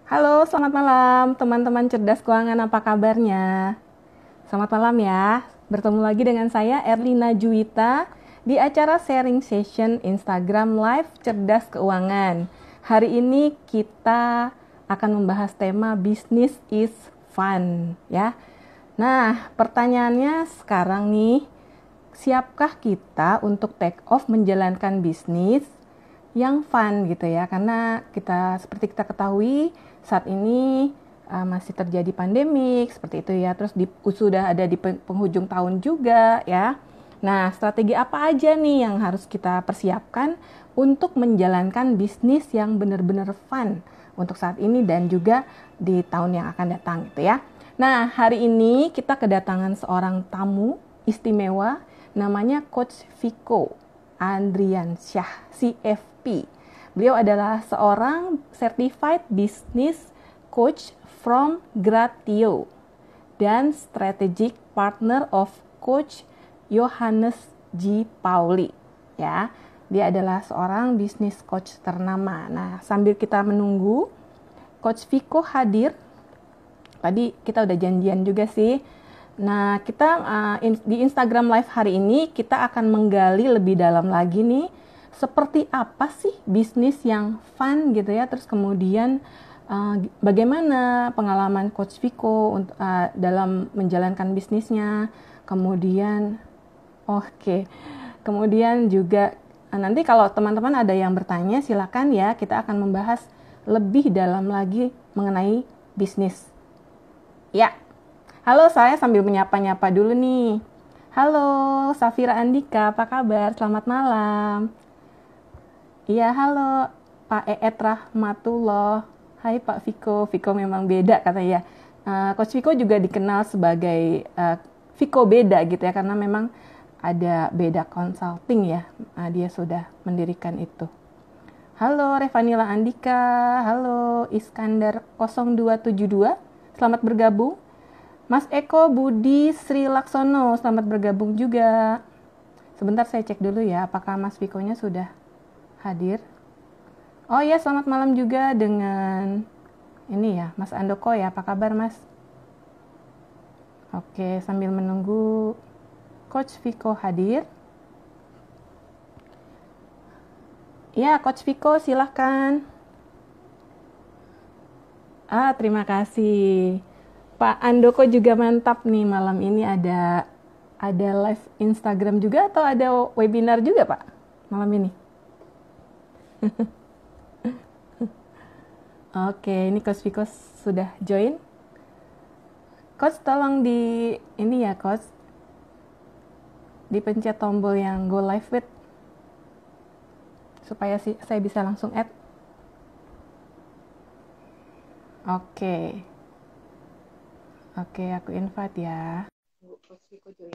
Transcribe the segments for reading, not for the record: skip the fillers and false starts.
Halo, selamat malam teman-teman cerdas keuangan, apa kabarnya? Selamat malam ya. Bertemu lagi dengan saya Erlina Juwita di acara sharing session Instagram Live Cerdas Keuangan. Hari ini kita akan membahas tema Business is Fun ya. Nah, pertanyaannya sekarang nih, siapkah kita untuk take off menjalankan bisnis yang fun gitu ya, karena seperti kita ketahui saat ini masih terjadi pandemik seperti itu ya, terus sudah ada di penghujung tahun juga ya. Nah, strategi apa aja nih yang harus kita persiapkan untuk menjalankan bisnis yang benar-benar fun untuk saat ini dan juga di tahun yang akan datang gitu ya. Nah, hari ini kita kedatangan seorang tamu istimewa, namanya Coach Viko Andriansyah, CFP. Beliau adalah seorang Certified Business Coach from Gratio dan Strategic Partner of Coach Johannes G. Pauli. Ya, dia adalah seorang bisnis coach ternama. Nah, sambil kita menunggu Coach Viko hadir, tadi kita udah janjian juga sih. Nah, kita di Instagram Live hari ini kita akan menggali lebih dalam lagi nih, seperti apa sih bisnis yang fun gitu ya. Terus kemudian bagaimana pengalaman Coach Viko dalam menjalankan bisnisnya. Kemudian, kemudian juga nanti kalau teman-teman ada yang bertanya, silakan ya, kita akan membahas lebih dalam lagi mengenai bisnis. Ya. Halo, saya sambil menyapa-nyapa dulu nih. Halo, Safira Andika, apa kabar? Selamat malam. Iya, halo, Pak Eet Rahmatullah. Hai Pak Viko, Viko memang beda katanya ya. Coach Viko juga dikenal sebagai Viko beda gitu ya, karena memang ada beda consulting ya. Dia sudah mendirikan itu. Halo, Revanila Andika. Halo, Iskandar 0272. Selamat bergabung. Mas Eko Budi Sri Laksono, selamat bergabung juga. Sebentar saya cek dulu ya, apakah Mas Viko-nya sudah hadir. Oh ya, selamat malam juga dengan ini ya, Mas Andoko ya, apa kabar Mas? Oke, sambil menunggu Coach Viko hadir. Ya, Coach Viko silahkan. Terima kasih. Pak Andoko juga mantap nih, malam ini ada live Instagram juga atau ada webinar juga Pak malam ini? Oke, ini Coach Viko sudah join. Coach tolong ini ya Coach, dipencet tombol yang go live with supaya saya bisa langsung add. Oke, aku invite ya. Coach Viko join.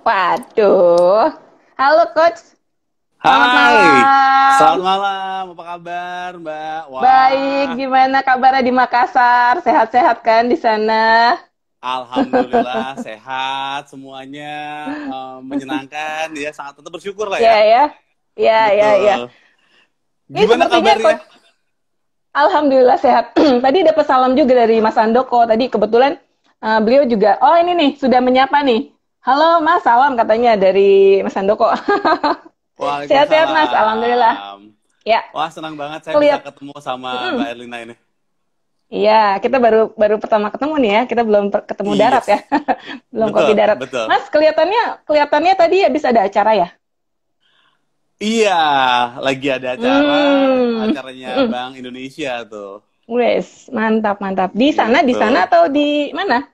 Waduh. Halo Coach. Selamat malam. Selamat malam. Apa kabar, Mbak? Wah. Baik, gimana kabarnya di Makassar? Sehat-sehat kan di sana? Alhamdulillah sehat semuanya, menyenangkan ya, sangat tetap bersyukur lah ya. Iya. Gimana kabarnya? Alhamdulillah sehat. Tadi dapat salam juga dari Mas Andoko. Tadi kebetulan beliau juga. Oh ini nih sudah menyapa nih. Halo Mas, salam katanya dari Mas Andoko. Sehat-sehat Mas, alhamdulillah. Ya. Wah, senang banget saya bisa ketemu sama Mbak Erlina ini. Iya, kita baru pertama ketemu nih ya. Kita belum ketemu darat ya. Belum kopi darat. Betul. Mas, kelihatannya tadi habis ada acara ya? Iya, lagi ada acaranya Bank Indonesia tuh. Wes, mantap. Di sana atau di mana?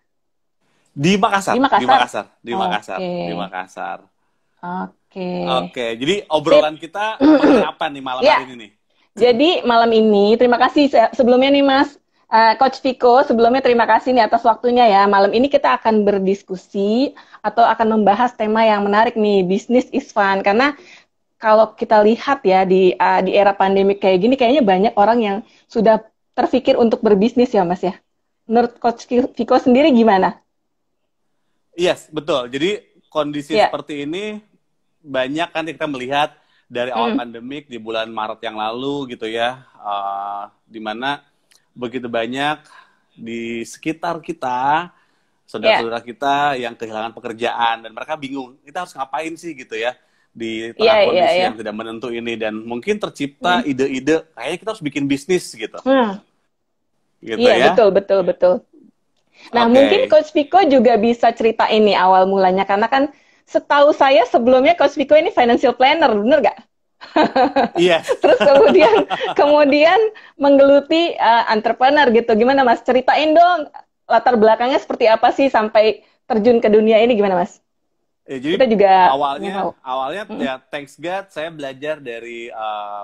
Di Makassar. Di Makassar. Oke, jadi obrolan kita apa nih malam hari ini nih? Jadi malam ini, terima kasih sebelumnya nih Mas, Coach Viko, sebelumnya terima kasih nih atas waktunya ya. Malam ini kita akan berdiskusi atau akan membahas tema yang menarik nih, Business is Fun. Karena kalau kita lihat ya di era pandemi kayak gini, kayaknya banyak orang yang sudah terpikir untuk berbisnis ya Mas ya. menurut Coach Viko sendiri gimana? Yes, betul. Jadi kondisi seperti ini banyak kan kita melihat dari awal pandemik di bulan Maret yang lalu gitu ya, di mana begitu banyak di sekitar kita, saudara-saudara kita yang kehilangan pekerjaan dan mereka bingung, kita harus ngapain sih gitu ya di tengah kondisi yang tidak menentu ini, dan mungkin tercipta ide-ide kayaknya kita harus bikin bisnis gitu. Gitu ya. Betul. Nah, mungkin Coach Viko juga bisa cerita ini awal mulanya, karena kan setahu saya sebelumnya Coach Viko ini financial planner, bener gak? Iya. Terus kemudian menggeluti entrepreneur gitu. Gimana Mas? Ceritain dong latar belakangnya seperti apa sih sampai terjun ke dunia ini, gimana Mas? Ya, jadi kita juga awalnya ya thanks God saya belajar dari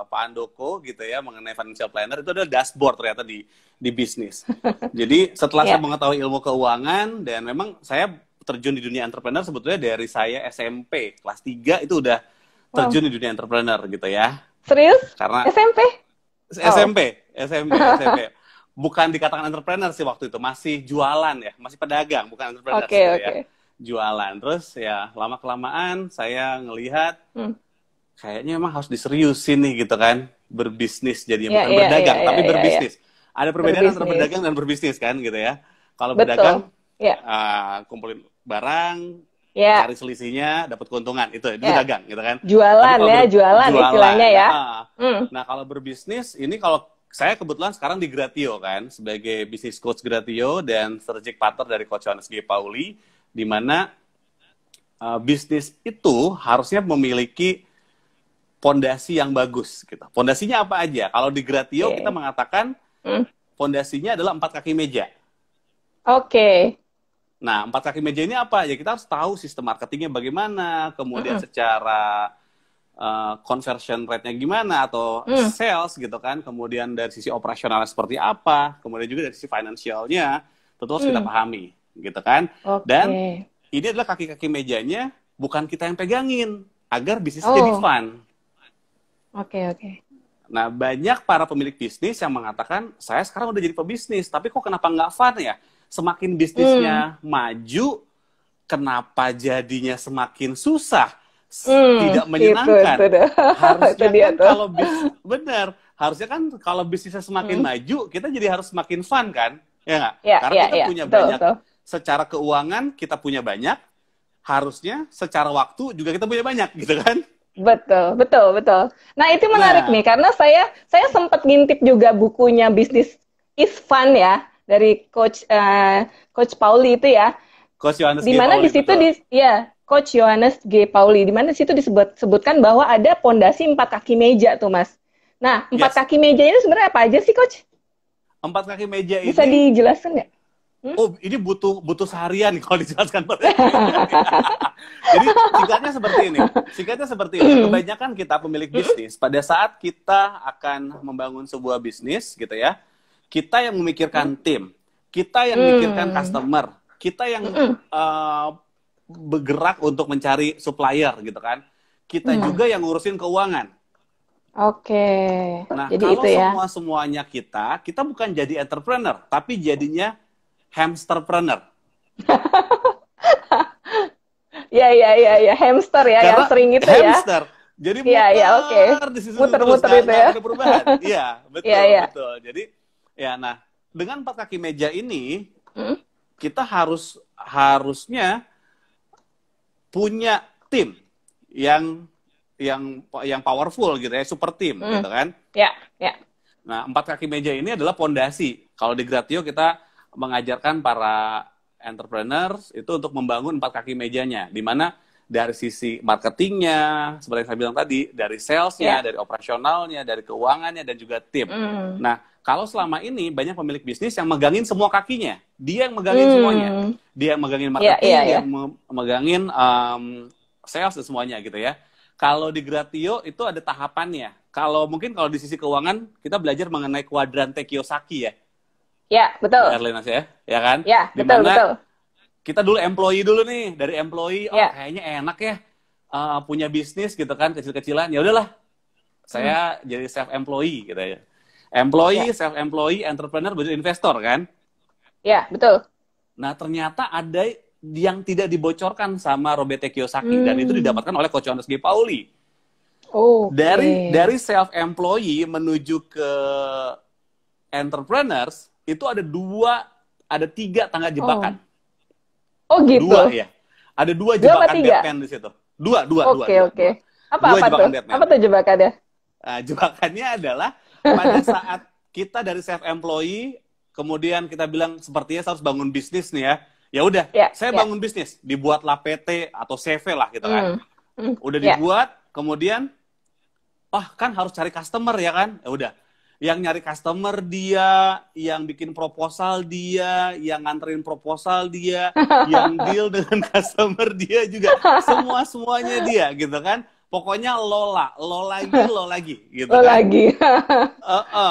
Pak Andoko gitu ya mengenai financial planner. Itu adalah dashboard ternyata di bisnis. Jadi setelah saya mengetahui ilmu keuangan, dan memang saya terjun di dunia entrepreneur sebetulnya dari saya SMP kelas 3 itu udah terjun di dunia entrepreneur gitu ya. Serius? Karena SMP. Bukan dikatakan entrepreneur sih waktu itu, masih jualan ya, masih pedagang, bukan entrepreneur ya. Jualan. Terus ya lama-kelamaan saya ngelihat kayaknya memang harus diseriusin nih gitu kan, berbisnis jadinya, bukan berdagang tapi berbisnis. Ada perbedaan antara berdagang dan berbisnis kan gitu ya. Kalau berdagang kumpulin barang, cari selisihnya, dapat keuntungan, itu dagang gitu kan. Jualan istilahnya ya. Nah, kalau berbisnis ini, kalau saya kebetulan sekarang di Gratio kan sebagai business coach Gratio dan strategic partner dari Coach Yohanes G. Pauli, di mana bisnis itu harusnya memiliki pondasi yang bagus gitu. Pondasinya apa aja? Kalau di Gratio kita mengatakan pondasinya adalah 4 kaki meja. Nah, 4 kaki meja ini apa? Ya kita harus tahu sistem marketingnya bagaimana, kemudian secara conversion rate-nya gimana, atau sales gitu kan, kemudian dari sisi operasionalnya seperti apa, kemudian juga dari sisi financialnya tentu harus kita pahami gitu kan. Dan ini adalah kaki-kaki mejanya, bukan kita yang pegangin, agar bisnis jadi fun. Nah, banyak para pemilik bisnis yang mengatakan, saya sekarang udah jadi pebisnis, tapi kok kenapa nggak fun ya? Semakin bisnisnya maju, kenapa jadinya semakin susah? Tidak menyenangkan. Harusnya kan harusnya kan kalau bisnisnya semakin maju, kita jadi harus semakin fun kan? Ya nggak? Karena kita punya banyak. Secara keuangan kita punya banyak, harusnya secara waktu juga kita punya banyak gitu kan? Betul. Nah, itu menarik nih, karena saya sempat ngintip juga bukunya Business is Fun ya, dari Coach Pauli itu ya. Coach Yohanes G. Pauli. Di situ Coach Yohanes G. Pauli, di mana di situ disebutkan bahwa ada pondasi 4 kaki meja tuh, Mas. Nah, 4 kaki meja ini sebenarnya apa aja sih, Coach? 4 kaki meja ini bisa dijelaskan nggak? Oh, ini butuh seharian kalau dijelaskan. Jadi singkatnya seperti ini. Kebanyakan kita pemilik bisnis, pada saat kita akan membangun sebuah bisnis gitu ya, kita yang memikirkan tim, kita yang memikirkan customer, kita yang bergerak untuk mencari supplier gitu kan, kita juga yang ngurusin keuangan. Nah, jadi kalau itu ya, semuanya kita bukan jadi entrepreneur, tapi jadinya hamsterpreneur. Ya, hamster ya. Karena yang sering itu hamster. Jadi muter-muter itu ya. Ada perubahan. Iya, betul. Jadi ya, nah, dengan 4 kaki meja ini kita harusnya punya tim yang powerful gitu ya, super tim gitu kan. Nah, 4 kaki meja ini adalah pondasi. Kalau di Gratio kita mengajarkan para entrepreneurs itu untuk membangun 4 kaki mejanya, di mana dari sisi marketingnya, seperti yang saya bilang tadi, dari salesnya, dari operasionalnya, dari keuangannya, dan juga tim. Nah, kalau selama ini banyak pemilik bisnis yang megangin semua kakinya, dia yang megangin semuanya, dia yang megangin marketing, dia yang megangin sales dan semuanya gitu ya. Kalau di Gratio itu ada tahapannya. Mungkin kalau di sisi keuangan kita belajar mengenai kuadrante Kiyosaki ya. Ya, betul. Erlina ya kan? Ya, betul. Kita dulu employee dulu nih, dari employee, kayaknya enak ya punya bisnis gitu kan, kecil-kecilan. Ya udahlah, saya jadi self employee gitu ya. Employee, self employee, entrepreneur, baru investor kan? Ya, betul. Nah, ternyata ada yang tidak dibocorkan sama Robert Kiyosaki, dan itu didapatkan oleh Coach Johannes G. Pauli. Dari self-employee menuju ke entrepreneurs, itu ada 3 tangga jebakan. Oh gitu? 2 ya. Ada 2 jebakan Batman di situ. Dua. Oke. Apa tuh jebakannya? Nah, jebakannya adalah pada saat kita dari self-employee, kemudian kita bilang sepertinya saya harus bangun bisnis nih ya. Ya udah, saya bangun bisnis, dibuatlah PT atau CV lah gitu kan. Udah dibuat, kemudian kan harus cari customer ya kan. Ya udah. Yang nyari customer dia, yang bikin proposal dia, yang nganterin proposal dia, yang deal dengan customer dia juga, semuanya dia gitu kan. Pokoknya lo lagi gitu kan. Lagi.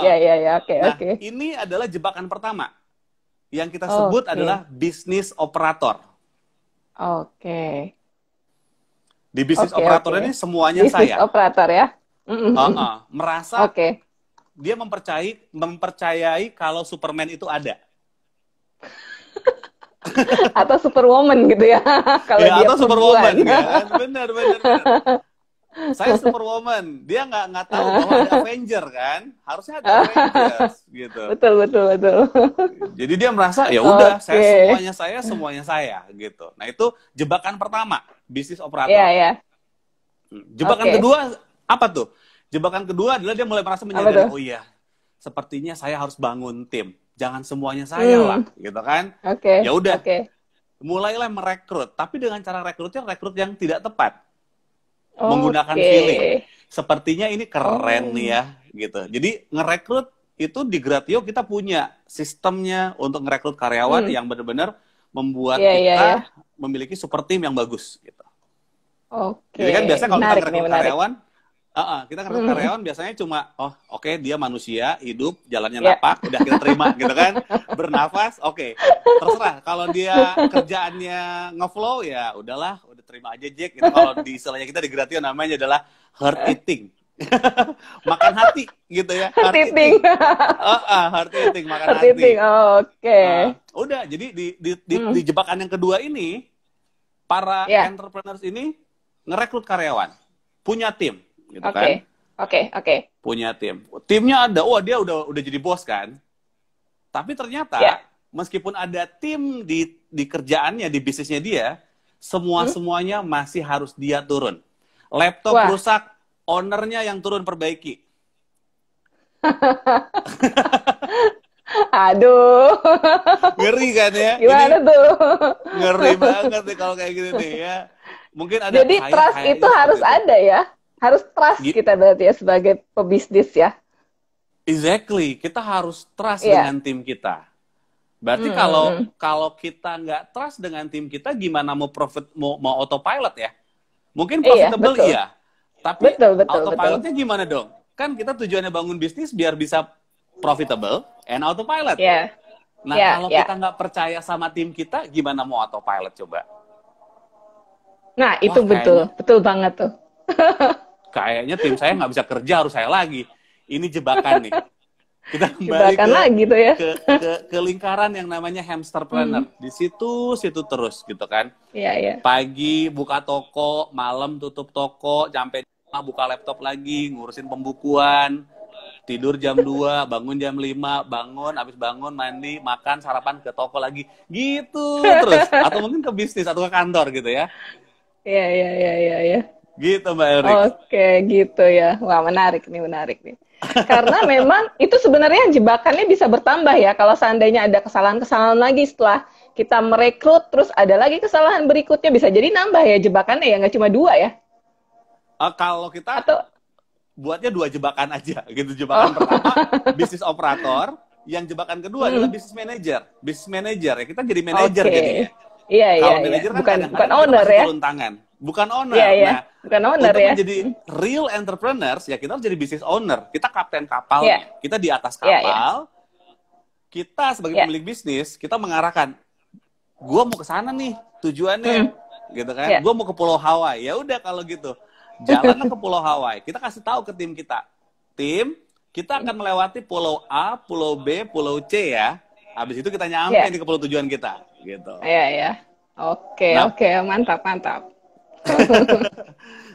Ya, oke. Ini adalah jebakan pertama. Yang kita sebut adalah bisnis operator. Oke. Di bisnis operator ini semuanya bisnis saya. Bisnis operator ya. Merasa dia mempercayai kalau Superman itu ada. Atau Superwoman gitu ya. Kalau dia atau Superwoman kan. Benar. Saya Superwoman, dia nggak tahu bahwa ada Avenger kan, harusnya ada Avengers gitu. Betul. Jadi dia merasa ya udah, semuanya saya gitu. Nah itu jebakan pertama, bisnis operator. Iya. Jebakan kedua apa tuh? Jebakan kedua adalah dia mulai merasa menyadari, oh iya, sepertinya saya harus bangun tim, jangan semuanya saya lah, gitu kan? Ya udah, mulailah merekrut, tapi dengan cara rekrut yang tidak tepat. Menggunakan feeling. Sepertinya ini keren nih ya, gitu. Jadi ngerekrut itu di Gratio kita punya sistemnya untuk ngerekrut karyawan yang benar-benar membuat kita memiliki super team yang bagus, gitu. Jadi kan biasanya kalau kita ngerekrut karyawan, kita ngerekrut karyawan biasanya cuma, dia manusia, hidup, jalannya napak, udah kita terima, gitu kan. Bernafas, terserah. Kalau dia kerjaannya ngeflow, ya udahlah, udah terima aja Jack. Gitu. Kalau di istilahnya kita di Gratio namanya adalah heart eating. Makan hati, gitu ya. Heart eating. Heart eating, makan hati. Udah, jadi di jebakan yang kedua ini, para entrepreneurs ini ngerekrut karyawan, punya tim. Gitu kan? Oke. Punya tim. Timnya ada, dia udah jadi bos kan. Tapi ternyata meskipun ada tim di kerjaannya, di bisnisnya dia, semuanya masih harus dia turun. Laptop rusak, ownernya yang turun perbaiki. Aduh. Ngeri kan ya? Gimana tuh? Ngeri banget nih kalau kayak gini nih ya. Mungkin ada. Jadi trust itu harus ada ya. Harus trust kita berarti ya sebagai pebisnis ya. Exactly, kita harus trust dengan tim kita. Berarti kalau kita nggak trust dengan tim kita, gimana mau autopilot ya? Mungkin profitable tapi autopilotnya gimana dong? Kan kita tujuannya bangun bisnis biar bisa profitable and autopilot. Nah kalau kita nggak percaya sama tim kita, gimana mau autopilot coba? Nah itu betul banget tuh. Kayaknya tim saya nggak bisa kerja, harus saya lagi. Ini jebakan nih. Kita kembali ke lingkaran yang namanya hamsterpreneur. Di situ terus gitu kan. Pagi buka toko, malam tutup toko, sampai buka laptop lagi, ngurusin pembukuan, tidur jam 2, bangun jam 5, habis bangun mandi, makan, sarapan, ke toko lagi. Gitu terus. Atau mungkin ke bisnis atau ke kantor gitu ya. Iya. Gitu Mbak Erik. Oke, gitu ya. Wah, menarik nih. Karena memang itu sebenarnya jebakannya bisa bertambah ya. Kalau seandainya ada kesalahan-kesalahan lagi setelah kita merekrut, terus ada lagi kesalahan berikutnya, bisa jadi nambah ya jebakannya ya, nggak cuma 2 ya. Kalau kita buatnya 2 jebakan aja, gitu. Jebakan pertama, bisnis operator. Yang jebakan kedua adalah bisnis manager. Bisnis manager ya, kita jadi manager jadinya. Iya. Kalau manajer kan bukan owner ya. Turun tangan. Bukan owner. Nah, bukan owner untuk ya. menjadi real entrepreneurs, ya kita harus jadi business owner. Kita kapten kapal, kita di atas kapal. Kita sebagai pemilik bisnis, kita mengarahkan, gue mau ke sana nih tujuannya, gitu kan? Gue mau ke Pulau Hawaii. Ya udah kalau gitu, jalanlah ke Pulau Hawaii. Kita kasih tahu ke tim kita, kita akan melewati Pulau A, Pulau B, Pulau C ya. Habis itu kita nyampe di kepulauan tujuan kita, gitu. Iya. Oke, mantap.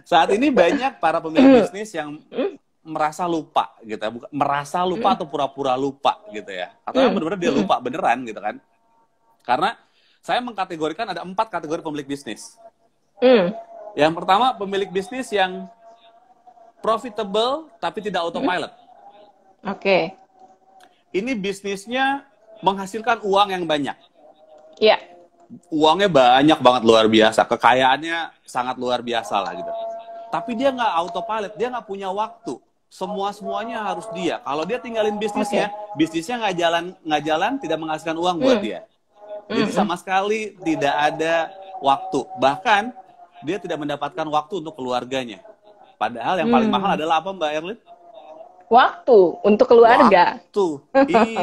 Saat ini banyak para pemilik bisnis yang merasa lupa, gitu ya. Merasa lupa atau pura-pura lupa, gitu ya. Atau yang benar-benar dia lupa beneran, gitu kan. Karena saya mengkategorikan ada 4 kategori pemilik bisnis. Yang pertama, pemilik bisnis yang profitable tapi tidak autopilot. Oke. Ini bisnisnya menghasilkan uang yang banyak. Iya. Uangnya banyak banget, luar biasa. Kekayaannya sangat luar biasa lah gitu. Tapi dia nggak autopilot, dia nggak punya waktu. Semuanya harus dia. Kalau dia tinggalin bisnisnya, bisnisnya nggak jalan, tidak menghasilkan uang buat dia. Jadi sama sekali tidak ada waktu. Bahkan dia tidak mendapatkan waktu untuk keluarganya. Padahal yang paling mahal adalah apa, Mbak Erlin? Waktu untuk keluarga. Waktu.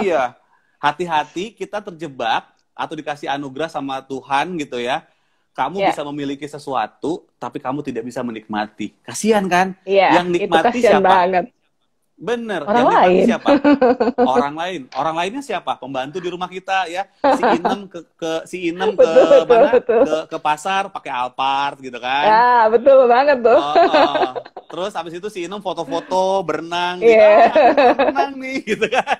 Iya. Hati-hati kita terjebak atau dikasih anugerah sama Tuhan gitu ya. Kamu bisa memiliki sesuatu, tapi kamu tidak bisa menikmati. Kasihan kan? Yang nikmati itu siapa? Banget. Bener. Orang yang lain. Nikmati siapa? Orang lain. Orang lainnya siapa? Pembantu di rumah kita ya. Si Inem ke pasar pakai Alphard gitu kan? Ya, betul banget tuh. Terus habis itu si Inem foto-foto berenang gitu. Berenang nih gitu kan.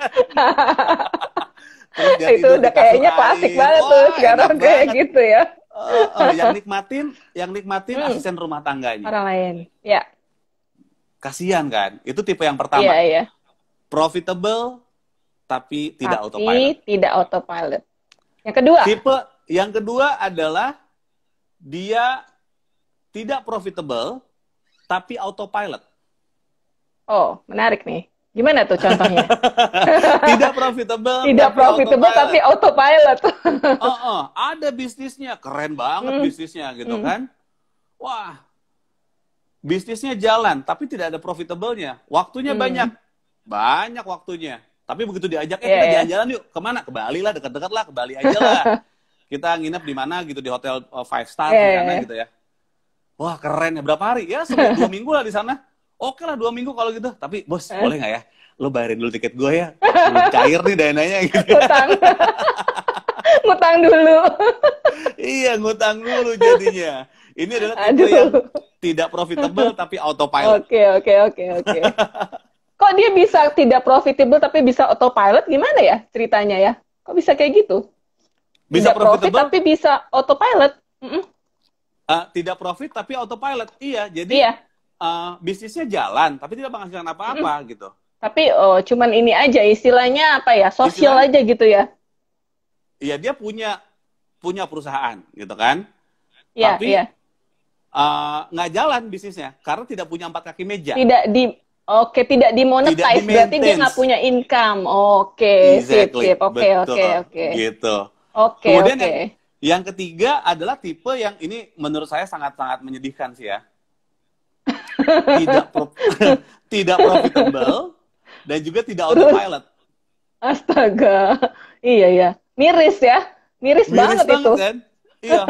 Itu udah kayaknya klasik banget tuh sekarang kayak gitu ya. Yang nikmatin asisten rumah tangganya. Orang lain, ya. Kasihan kan? Itu tipe yang pertama. Iya. Profitable tapi tidak autopilot. Tidak autopilot. Yang kedua? Tipe yang kedua adalah dia tidak profitable tapi autopilot. Oh, menarik nih. Gimana tuh contohnya? Tidak profitable. Tapi autopilot. Ada bisnisnya, keren banget bisnisnya gitu kan. Wah, bisnisnya jalan, tapi tidak ada profitable-nya. Waktunya banyak waktunya. Tapi begitu diajak, kita jalan-jalan yuk. Kemana? Ke Bali lah, dekat-dekat lah, ke Bali aja lah. Kita nginep di mana gitu, di hotel 5 star di sana gitu ya. Wah, keren ya. Berapa hari? Ya, 2 minggu lah di sana. Oke lah 2 minggu kalau gitu. Tapi bos, boleh nggak ya? Lo bayarin dulu tiket gue ya. Cair nih dananya gitu. Ngutang dulu. Iya, ngutang dulu jadinya. Ini adalah tipe yang tidak profitable tapi autopilot. Oke. Kok dia bisa tidak profitable tapi bisa autopilot? Gimana ya ceritanya ya? Kok bisa kayak gitu? Bisa tidak profit tapi bisa autopilot. Tidak profit tapi autopilot. Iya, jadi bisnisnya jalan, tapi tidak menghasilkan apa-apa gitu. Tapi cuman ini aja istilahnya apa ya, sosial aja gitu ya? Iya, dia punya perusahaan gitu kan. Iya, tapi nggak jalan bisnisnya karena tidak punya 4 kaki meja. Tidak dimonetize, berarti dia nggak punya income. Oke, sip. Oke. Gitu. Oke. Kemudian yang ketiga adalah tipe yang ini menurut saya sangat-sangat menyedihkan sih ya. Tidak profitable dan juga tidak autopilot. Astaga, iya. Miris banget itu. Kan? Iya.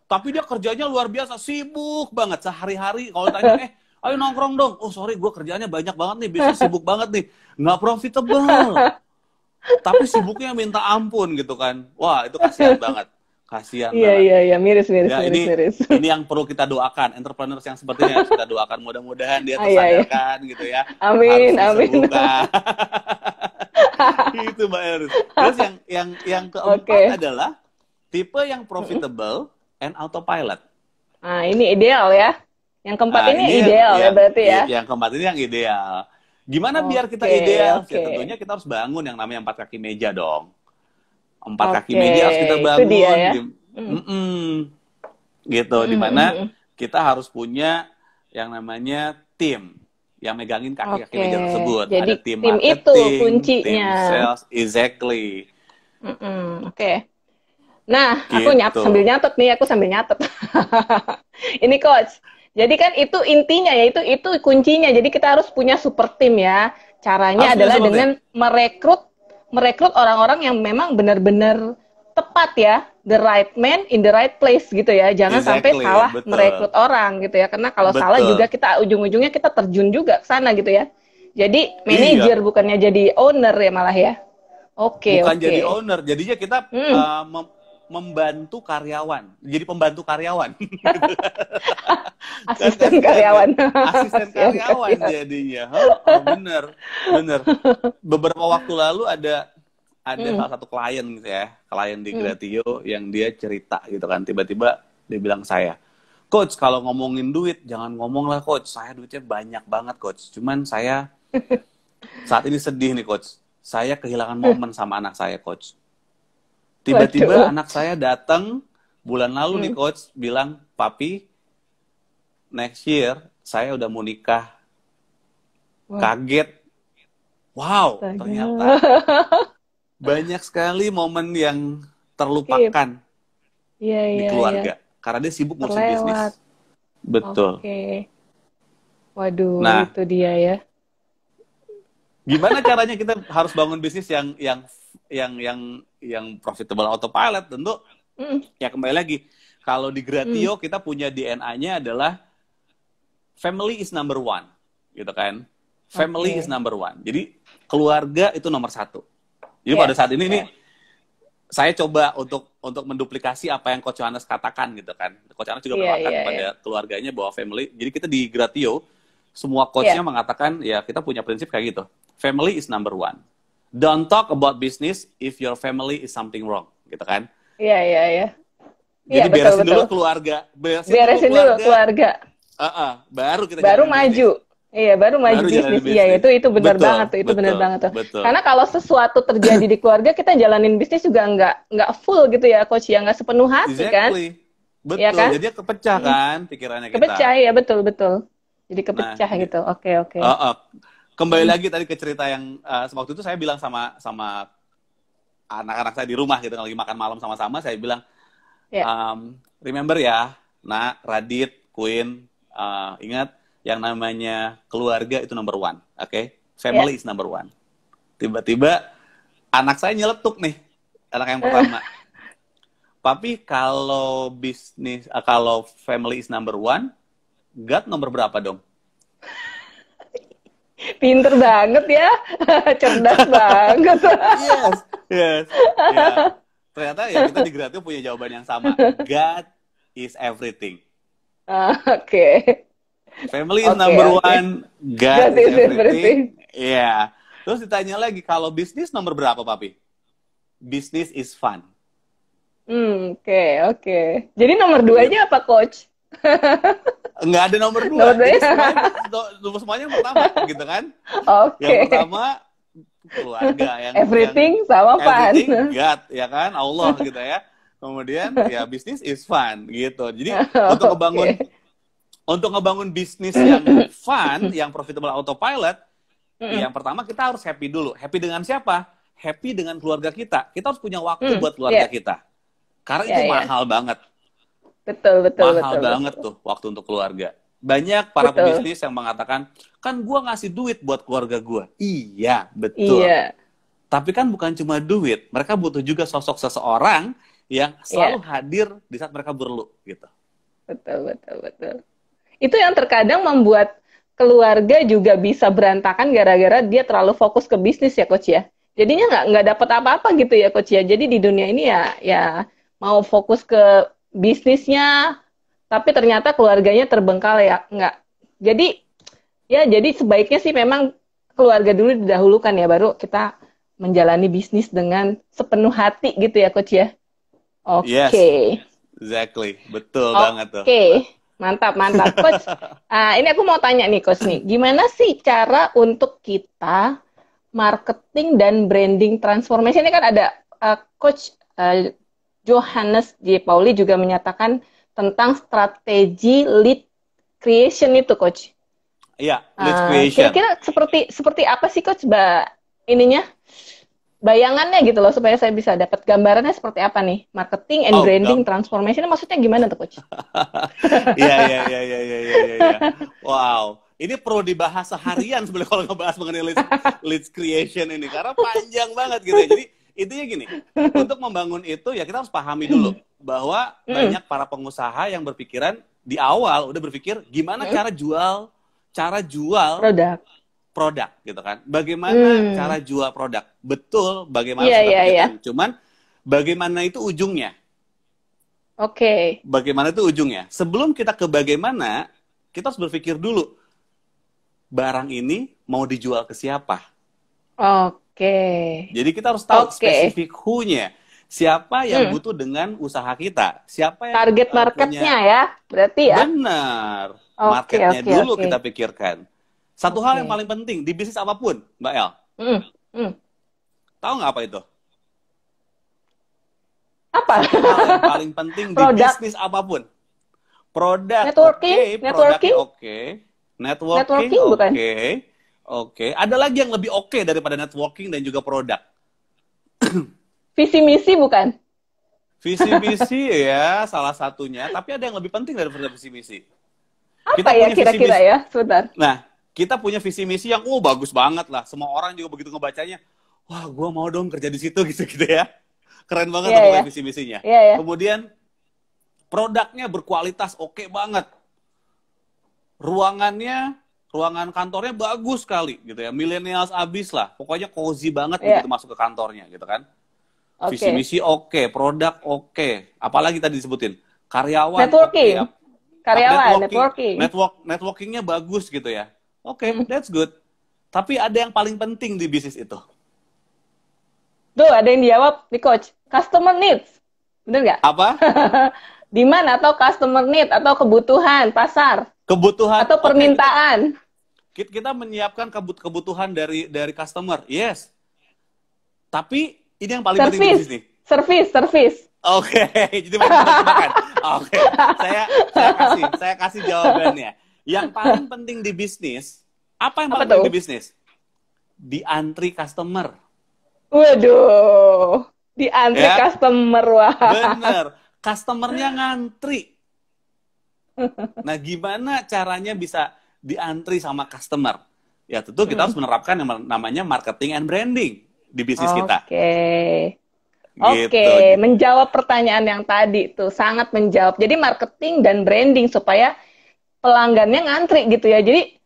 Tapi dia kerjanya luar biasa, sibuk banget sehari-hari. Kalau tanya, ayo nongkrong dong. Oh sorry, gue kerjanya banyak banget nih, bisnis sibuk banget nih, nggak profitable. Tapi sibuknya minta ampun gitu kan. Wah itu kasihan banget. Iya, miris. Ini yang perlu kita doakan, entrepreneurs yang sepertinya kita doakan, mudah-mudahan dia tersadarkan gitu ya. Amin. Itu Mbak Eris. Terus yang keempat adalah tipe yang profitable and autopilot. Nah ini ideal ya. Yang keempat ini ideal ya berarti ya. Yang keempat ini yang ideal. Gimana biar kita ideal? Ya, tentunya kita harus bangun yang namanya 4 kaki meja dong. 4 kaki meja harus kita bangun. Itu dia, ya? Gitu, dimana kita harus punya yang namanya tim yang megangin kaki-kaki meja tersebut. Jadi ada tim marketing, itu kuncinya. Tim sales, exactly. Oke. Nah, aku aku sambil nyatet. Ini coach. Jadi kan itu intinya ya, itu kuncinya. Jadi kita harus punya super tim ya. Caranya adalah dengan merekrut orang-orang yang memang benar-benar tepat ya, the right man in the right place gitu ya. Jangan sampai salah merekrut orang gitu ya. Karena kalau salah juga kita ujung-ujungnya kita terjun juga ke sana gitu ya. Jadi manajer bukannya jadi owner ya malah ya. Bukan jadi owner. Jadinya kita membantu karyawan. Jadi pembantu karyawan. Asisten karyawan. Asisten karyawan jadinya. Bener. Beberapa waktu lalu ada salah satu klien gitu ya, klien di Gratio yang dia cerita gitu kan, tiba-tiba dia bilang saya, Coach, kalau ngomongin duit jangan ngomong lah Coach, saya duitnya banyak banget Coach, cuman saya saat ini sedih nih Coach, saya kehilangan momen sama anak saya Coach. Tiba-tiba anak saya datang bulan lalu nih Coach, bilang, Papi, next year saya udah mau nikah. Kaget. Wow, ternyata banyak sekali momen yang terlupakan di keluarga. Karena dia sibuk ngurusin bisnis. Betul. Waduh, itu dia ya. Gimana caranya kita harus bangun bisnis yang profitable autopilot? Tentu ya kembali lagi, kalau di Gratio kita punya DNA-nya adalah family is number one, gitu kan? Family is number one. Jadi keluarga itu nomor satu. Jadi pada saat ini nih saya coba untuk menduplikasi apa yang Coach Yohanes katakan gitu kan. Coach Yohanes juga mengatakan kepada keluarganya bahwa family. Jadi kita di Gratio semua coachnya mengatakan ya kita punya prinsip kayak gitu. Family is number one. Don't talk about business if your family is something wrong, gitu kan? Iya. Jadi beresin dulu keluarga. Beresin dulu keluarga. Baru kita maju. Iya, baru maju bisnis. Iya, itu benar banget tuh. Itu benar banget tuh. Karena kalau sesuatu terjadi di keluarga, kita jalanin bisnis juga nggak full gitu ya, Coach, ya nggak sepenuh hati kan? Betul. Ya kan? Jadi kepecah kan pikirannya kita. Kepecah ya, betul. Jadi kepecah gitu. Oke. Kembali lagi tadi ke cerita yang waktu itu saya bilang sama anak-anak saya di rumah gitu, lagi makan malam sama-sama, saya bilang, remember ya, Nak, Radit, Queen, ingat yang namanya keluarga itu number one, oke? Family is number one. Tiba-tiba anak saya nyeletuk nih, anak yang pertama. Papi, kalau bisnis, kalau family is number one, God nomor berapa dong? Pinter banget ya, cerdas banget. Yes. Ya. Ternyata ya kita di Gratio punya jawaban yang sama. God is everything. Oke. Family is number one, God is everything. Iya. Terus ditanya lagi, kalau bisnis nomor berapa, Papi? Business is fun. Oke. Jadi nomor 2-nya apa, Coach? Nggak ada nomor 2. Semuanya yang pertama, gitu kan? Yang pertama, keluarga. Everything sama fun. Everything, God, ya kan? Allah, gitu ya. Kemudian, ya business is fun, gitu. Jadi, untuk ngebangun bisnis yang fun, yang profitable autopilot, yang pertama kita harus happy dulu. Happy dengan siapa? Happy dengan keluarga kita. Kita harus punya waktu buat keluarga kita. Karena itu mahal banget. Betul. Mahal banget tuh waktu untuk keluarga. Banyak para pebisnis yang mengatakan, kan gua ngasih duit buat keluarga gua. Iya, betul. Iya. Tapi kan bukan cuma duit. Mereka butuh juga sosok seseorang yang selalu hadir di saat mereka perlu, gitu. Betul. Itu yang terkadang membuat keluarga juga bisa berantakan gara-gara dia terlalu fokus ke bisnis ya, Coach ya. Jadinya nggak dapat apa-apa gitu ya, Coach ya. Jadi di dunia ini ya mau fokus ke bisnisnya, tapi ternyata keluarganya terbengkalai ya, nggak. Jadi sebaiknya sih memang keluarga dulu didahulukan ya, baru kita menjalani bisnis dengan sepenuh hati gitu ya, Coach ya. Oke. Yes, exactly, betul banget tuh. Oke. Mantap, Coach. Ini aku mau tanya nih, Coach nih. Gimana sih cara untuk kita marketing dan branding transformation? Ini kan ada Coach Yohanes J. Pauli juga menyatakan tentang strategi lead creation itu, Coach. Iya, lead creation. Kira-kira seperti apa sih, Coach? Bayangannya gitu loh, supaya saya bisa dapat gambarannya seperti apa nih, marketing and branding transformation, maksudnya gimana tuh, Coach? Iya. Wow, ini perlu dibahas seharian sebenarnya kalau ngebahas mengenai lead creation ini, karena panjang banget gitu ya. Jadi intinya gini, untuk membangun itu ya kita harus pahami dulu bahwa banyak para pengusaha yang berpikiran di awal udah berpikir gimana cara jual produk gitu kan. Bagaimana cara jual produk? Betul, bagaimana sudah pikirkan. Cuman bagaimana itu ujungnya? Oke. Bagaimana itu ujungnya? Sebelum kita ke bagaimana, kita harus berpikir dulu, barang ini mau dijual ke siapa? Oke. Jadi kita harus tahu spesifik who-nya. Siapa yang butuh dengan usaha kita? Siapa yang target marketnya ya? Berarti ya? Benar. Marketnya dulu kita pikirkan. Satu hal yang paling penting di bisnis apapun, Mbak El. Tahu nggak apa itu? Apa? Satu hal yang paling penting di bisnis apapun. Produk, networking, networking oke. Networking bukan? Oke. Ada lagi yang lebih oke daripada networking dan juga produk. Visi misi bukan? Visi misi ya salah satunya, tapi ada yang lebih penting daripada visi misi. Apa kita ya kira-kira ya? Sebentar. Nah, kita punya visi misi yang bagus banget lah. Semua orang juga begitu ngebacanya, wah gue mau dong kerja di situ gitu ya. Keren banget visi misinya. Kemudian produknya berkualitas oke banget. Ruangan kantornya bagus sekali gitu ya. Millennials abis lah. Pokoknya cozy banget begitu masuk ke kantornya gitu kan. Visi misi oke, produk oke. Apalagi tadi disebutin? Karyawan networking. Karyawan, networkingnya bagus gitu ya. Oke, that's good. Tapi ada yang paling penting di bisnis itu. Tuh, ada yang dijawab nih Coach. Customer needs. Bener nggak? Apa? Demand atau customer need atau kebutuhan pasar. Kebutuhan. Atau permintaan. Kita menyiapkan kebutuhan dari customer. Yes. Tapi ini yang paling penting di bisnis nih. Service. Oke, jadi makan. Oke, saya kasih jawabannya. Yang paling penting di bisnis, apa yang paling penting di bisnis? Diantri customer. Waduh, diantri customer, wah. Bener, customernya ngantri. Nah, gimana caranya bisa diantri sama customer? Ya tentu kita harus menerapkan yang namanya marketing and branding di bisnis kita. Oke, menjawab pertanyaan yang tadi tuh, sangat menjawab. Jadi marketing dan branding supaya pelanggannya ngantri gitu ya. Jadi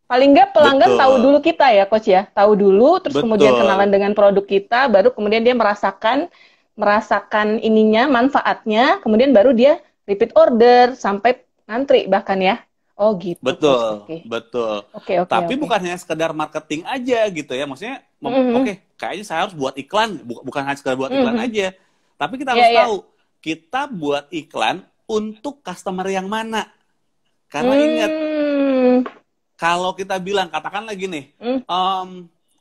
paling nggak pelanggan tahu dulu kita ya Coach ya. Tahu dulu, terus kemudian kenalan dengan produk kita, baru kemudian dia merasakan ininya, manfaatnya, kemudian baru dia repeat order sampai ngantri bahkan ya. Oh gitu. Betul. Tapi bukan hanya sekedar marketing aja gitu ya. Maksudnya, kayaknya saya harus buat iklan. Bukan hanya sekedar buat iklan aja. Tapi kita harus tahu, kita buat iklan untuk customer yang mana. Karena ingat, kalau kita bilang, katakan lagi nih,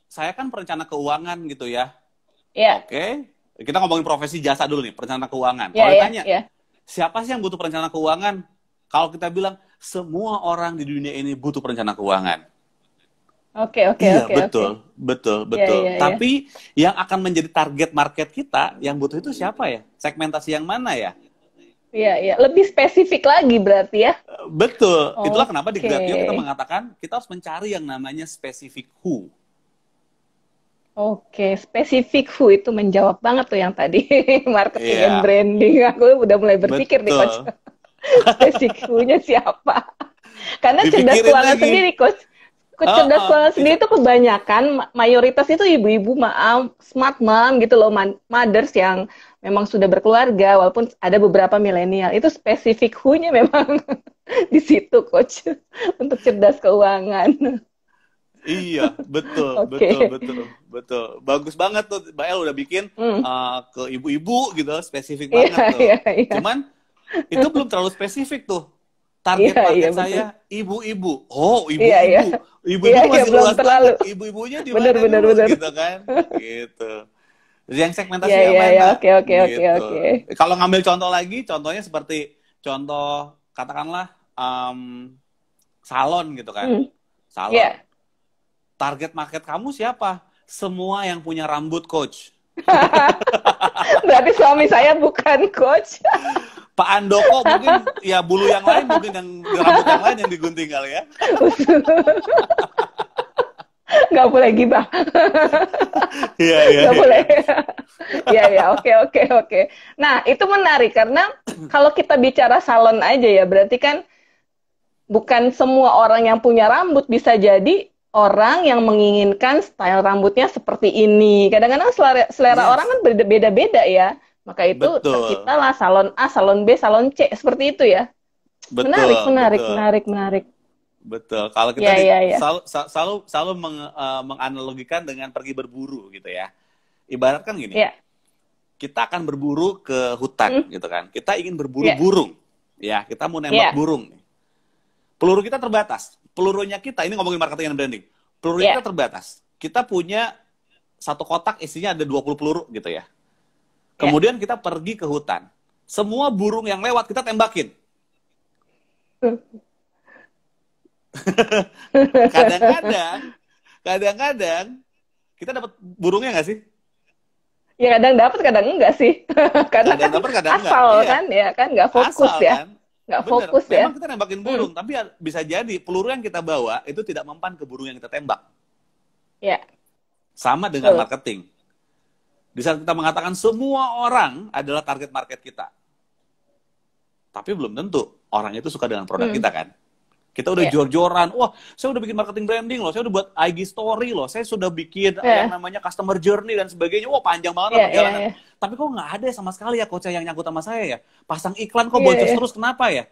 saya kan perencana keuangan gitu ya. Oke. Kita ngomongin profesi jasa dulu nih, perencana keuangan. Kalau ditanya, siapa sih yang butuh perencana keuangan? Kalau kita bilang, semua orang di dunia ini butuh perencana keuangan. Oke. Betul. Tapi yang akan menjadi target market kita, yang butuh itu siapa ya? Segmentasi yang mana ya? Iya. Lebih spesifik lagi berarti ya? Betul. Itulah kenapa di Gratio kita mengatakan, kita harus mencari yang namanya specific who. Oke, specific who itu menjawab banget tuh yang tadi. Marketing and branding. Aku udah mulai berpikir nih, Coach. Spesifik who-nya siapa? Karena cerdas keuangan sendiri, Coach. Cerdas keuangan sendiri itu kebanyakan, mayoritas itu ibu-ibu smart mom gitu loh, mothers yang memang sudah berkeluarga, walaupun ada beberapa milenial. Itu spesifik who-nya memang di situ, Coach, untuk cerdas keuangan. Iya, betul. Bagus banget tuh, Mbak El udah bikin ke ibu-ibu gitu, spesifik banget tuh. Cuman itu belum terlalu spesifik tuh. Target market saya ibu-ibu. Oh, ibu-ibu. Ibu-ibu masih luas banget. Ibu-ibunya di mana dulu gitu kan? Gitu. Yang segmentasi yang mana? Oke. Kalau ngambil contoh lagi, contohnya seperti contoh katakanlah salon gitu kan. Salon. Target market kamu siapa? Semua yang punya rambut, Coach. Berarti suami saya bukan, Coach. Pak Andoko mungkin ya bulu yang lain, mungkin yang rambut yang lain yang digunting kali ya. Nggak boleh gibah. Iya. Nggak boleh. Iya, oke. Nah, itu menarik karena kalau kita bicara salon aja ya, berarti kan bukan semua orang yang punya rambut, bisa jadi orang yang menginginkan style rambutnya seperti ini. Kadang-kadang selera orang kan beda-beda ya. Maka itu terciptalah salon A, salon B, salon C seperti itu ya. Menarik. Betul. Kalau kita selalu menganalogikan dengan pergi berburu gitu ya. Ibaratkan gini. Kita akan berburu ke hutan gitu kan. Kita ingin berburu burung. Ya, kita mau nembak burung. Peluru kita terbatas. Pelurunya kita, ini ngomongin marketing dan branding. Peluru kita terbatas. Kita punya satu kotak isinya ada 20 peluru gitu ya. Kemudian kita pergi ke hutan. Semua burung yang lewat kita tembakin. Kadang-kadang kita dapat burungnya nggak sih? Ya kadang dapat, kadang enggak sih. Kadang dapat, kadang enggak. Asal kan ya kan, nggak fokus asal, ya. Kan? Nggak fokus ya. Memang kita nembakin burung, tapi bisa jadi peluru yang kita bawa itu tidak mempan ke burung yang kita tembak. Ya. Sama dengan marketing. Di saat kita mengatakan semua orang adalah target market kita. Tapi belum tentu orang itu suka dengan produk kita kan. Kita udah jor-joran, wah saya udah bikin marketing branding loh, saya udah buat IG story loh, saya sudah bikin yang namanya customer journey dan sebagainya, wah panjang banget perjalanan. Tapi kok nggak ada sama sekali ya coach yang nyangkut sama saya ya. Pasang iklan kok boncos terus, kenapa ya?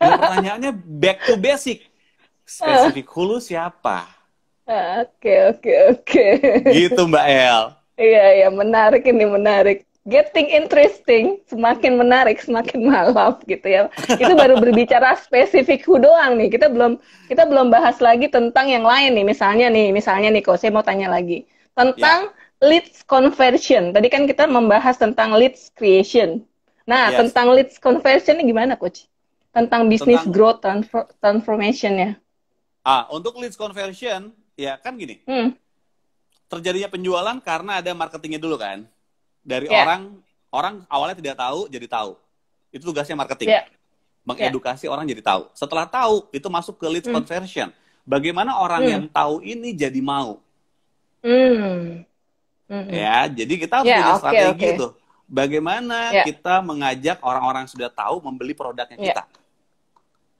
Ya pertanyaannya back to basic. Spesifik hulu siapa? Oke. Gitu Mbak El. Iya, menarik ini, menarik. Getting interesting, semakin menarik, semakin malam gitu ya. Itu baru berbicara spesifik who doang nih. Kita belum bahas lagi tentang yang lain nih. Misalnya nih, Coach, saya mau tanya lagi tentang leads conversion. Tadi kan kita membahas tentang leads creation. Nah, tentang leads conversion ini gimana, Coach? Tentang business growth transformation-nya. Untuk leads conversion, ya kan gini. Terjadinya penjualan karena ada marketingnya dulu kan. Dari orang awalnya tidak tahu jadi tahu. Itu tugasnya marketing. Mengedukasi orang jadi tahu. Setelah tahu, itu masuk ke leads conversion. Bagaimana orang yang tahu ini jadi mau. Ya, jadi kita harus punya strategi itu. Bagaimana kita mengajak orang-orang yang sudah tahu membeli produknya kita.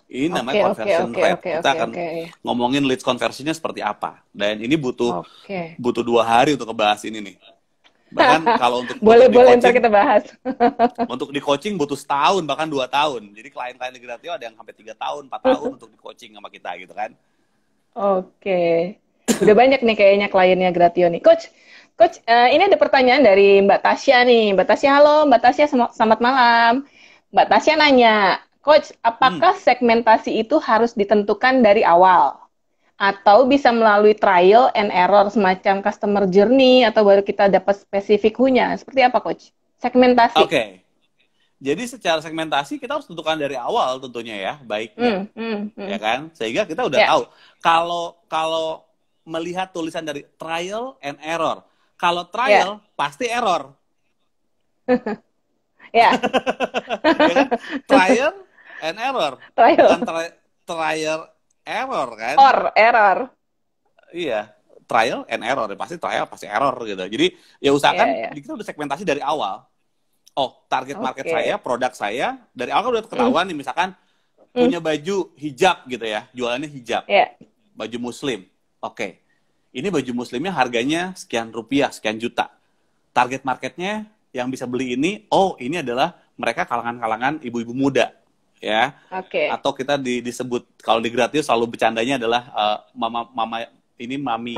Ini namanya conversion rate. Kita akan ngomongin leads conversionnya seperti apa. Dan ini butuh 2 hari untuk ngebahas ini nih. Bahkan kalau untuk boleh ntar kita bahas. Untuk di coaching butuh setahun, bahkan 2 tahun. Jadi klien-klien di Gratio ada yang sampai 3 tahun, 4 tahun untuk di coaching sama kita gitu kan. Udah banyak nih kayaknya kliennya Gratio nih. Coach, ini ada pertanyaan dari Mbak Tasya nih. Mbak Tasya, halo Mbak Tasya, selamat malam. Mbak Tasya nanya, Coach, apakah segmentasi itu harus ditentukan dari awal? Atau bisa melalui trial and error semacam customer journey atau baru kita dapat spesifik who-nya? Seperti apa, Coach? Segmentasi. Jadi secara segmentasi kita harus tentukan dari awal tentunya ya, baiknya. Ya kan? Sehingga kita udah tahu. Kalau melihat tulisan dari trial and error. Kalau trial, pasti error. Ya kan? Trial and error. Bukan trial error kan? Error. Iya, trial and error. Pasti trial, pasti error gitu. Jadi ya usahakan kita udah segmentasi dari awal. Target market saya, produk saya, dari awal kan udah ketahuan nih, misalkan punya baju hijab gitu ya, jualannya hijab. Baju muslim. Ini baju muslimnya harganya sekian rupiah, sekian juta. Target marketnya yang bisa beli ini, ini adalah mereka kalangan-kalangan ibu-ibu muda. Ya, atau kita disebut kalau di Gratio selalu bercandanya adalah mami Yami.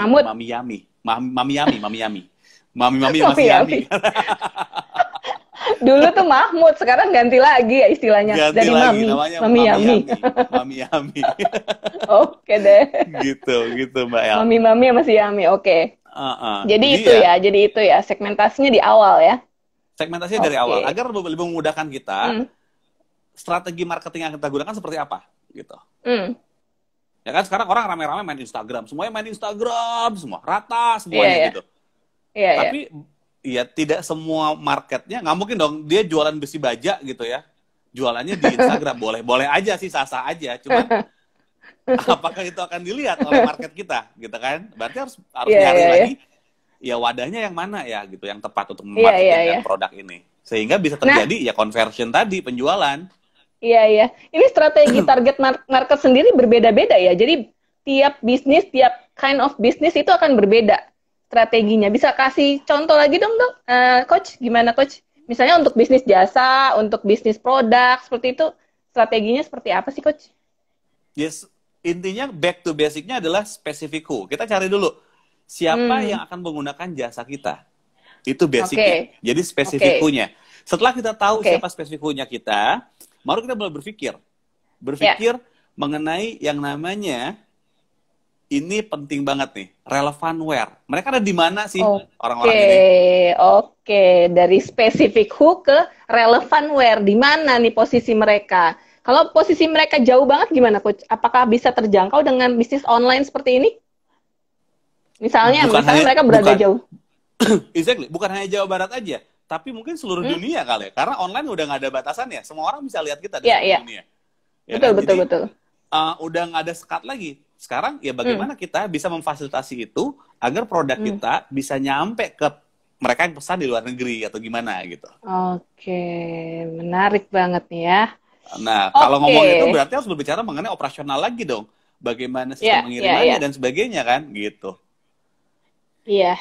Dulu tuh Mahmud, sekarang ganti lagi ya istilahnya. Dari Mami Yami. Oke deh. Gitu Mbak El. Mami masih Yami, Jadi itu ya segmentasinya di awal ya. Segmentasinya dari awal agar lebih memudahkan kita. Strategi marketing yang kita gunakan seperti apa gitu. Ya kan sekarang orang rame-rame main Instagram, semuanya main Instagram semua, rata semuanya gitu. Tapi ya tidak semua marketnya, nggak mungkin dong dia jualan besi baja gitu ya. Jualannya di Instagram boleh aja sih, sah-sah aja, cuman apakah itu akan dilihat oleh market kita gitu kan? Berarti harus nyari lagi ya wadahnya yang mana ya gitu, yang tepat untuk memarketingkan produk ini. Sehingga bisa terjadi ya conversion tadi, penjualan. Iya. Ini strategi target market sendiri berbeda-beda ya. Jadi tiap bisnis, tiap kind of business itu akan berbeda strateginya. Bisa kasih contoh lagi dong, Coach? Gimana, Coach? Misalnya untuk bisnis jasa, untuk bisnis produk, seperti itu, strateginya seperti apa sih, Coach? Yes, intinya back to basic-nya adalah spesifik who. Kita cari dulu siapa yang akan menggunakan jasa kita. Itu basicnya. Jadi spesifik who-nya. Setelah kita tahu siapa spesifik who-nya kita, baru kita mulai berpikir mengenai yang namanya ini penting banget nih, relevant where. Mereka ada di mana sih orang-orang ini? Oke, dari spesifik who ke relevant where, di mana nih posisi mereka? Kalau posisi mereka jauh banget gimana, Coach? Apakah bisa terjangkau dengan bisnis online seperti ini? Misalnya mereka berada jauh. Exactly, bukan hanya Jawa Barat aja, tapi mungkin seluruh dunia kali ya. Karena online udah nggak ada batasannya, semua orang bisa lihat kita di seluruh dunia. Ya betul. Udah nggak ada sekat lagi. Sekarang ya bagaimana kita bisa memfasilitasi itu agar produk kita bisa nyampe ke mereka yang pesan di luar negeri atau gimana gitu. Oke, menarik banget nih ya. Nah, kalau ngomong itu berarti harus berbicara mengenai operasional lagi dong. Bagaimana sistem pengirimannya dan sebagainya kan gitu. Iya.